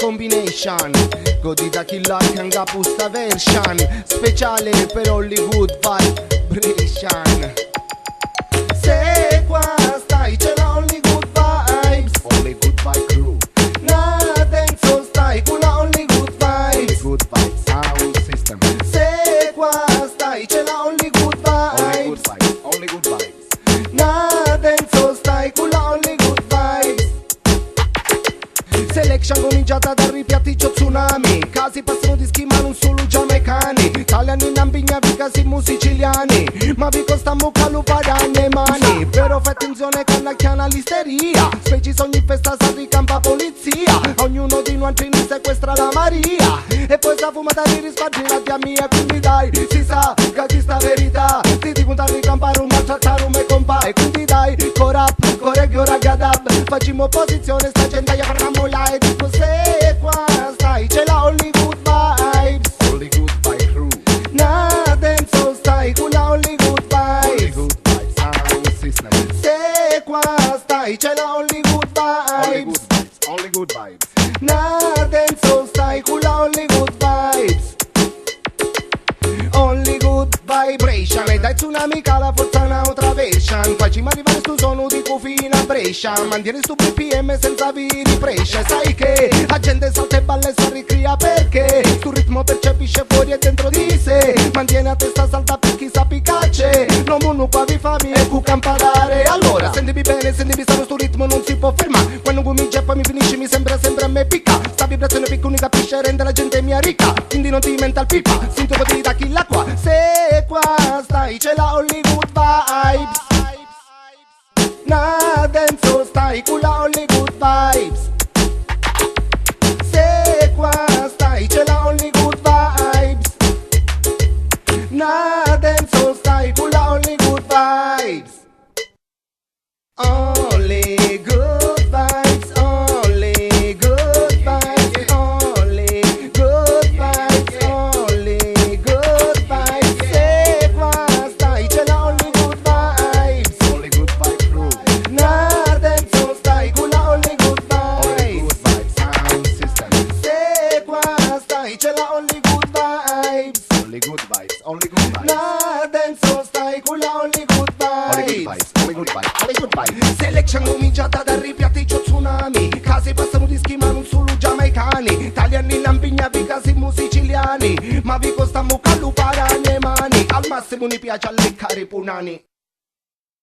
combination, godita chi like anche questa version, speciale per Hollywood vibration. Se qua stai c'è la Hollywood vibes, Hollywood vibe crew. Na dance stai con la Hollywood vibes, Hollywood vibes sound system. Se qua stai c'è la Hollywood vibes, Hollywood vibes. Na dance stai con la Hollywood vibes. Selection cominciata dal ripiatticcio tsunami, casi passano di schima non solo giamaicani, italiani in ambigna vi casi siciliani, ma vi costiamo calupare le mani. Però fai attenzione con la chiana l'isteria, specie se ogni festa si ricampa polizia, ognuno di noi ne sequestra la Maria, e poi sta fumata di risparmio la mia, quindi dai, si sa che chi sta verità, ti dico da ricampare un maltrattare un me compare, quindi dai, corap, correggio ragadab, facciamo posizione, sta gente ya parliamo là e dico se qua stai c'è la Hollywood vibes, Hollywood vibe crew. Na dance stai con la Hollywood vibes, Hollywood vibes sound system. Se qua stai c'è la Hollywood vibes, Hollywood vibes. Na dance stai con la Hollywood vibes, Hollywood vibration. E dai tsunami che la forza è un'altra version, facciamo arrivare sto suono di cufina a Brescia, mantieni sto BPM senza viri presce. Sai che la gente salta e balla e si ricria perché sto ritmo percepisce fuori e dentro di sé, mantiene a testa salta per chi sa picacce, non mono qua vi fammi e cu camparare. Allora sentimi bene, sentimi sano, sto ritmo non si può fermare, quando comincia e poi mi finisce mi sembra sempre a me picca, sta vibrazione picca unica capisce rende la gente mia ricca, quindi non ti menta il pipa, sintomo di da chi la qua. Se qua stai c'è la Hollywood vibes, na dance stai con la Hollywood vibes. Se qua stai c'è la Hollywood vibes, na dance stai con la Hollywood vibes. Only good vibes, only good vibes, only good vibes, only good vibes. Se qua stai c'è la Hollywood vibes, Hollywood vibe crew. Na dance stai con la Hollywood vibes, Hollywood vibes sound system. Se qua stai c'è la Hollywood vibes, Hollywood vibes, Hollywood vibes. Na dance stai con la Hollywood vibes, Hollywood vibes, Hollywood vibes. Selection cominciata dal ripiatticcio tsunami, casi passano di schima non solo giamaicani, italiani in ambigna vi casi siciliani, ma vi costiamo calupare le mani, al massimo mi piace alleccare i punani.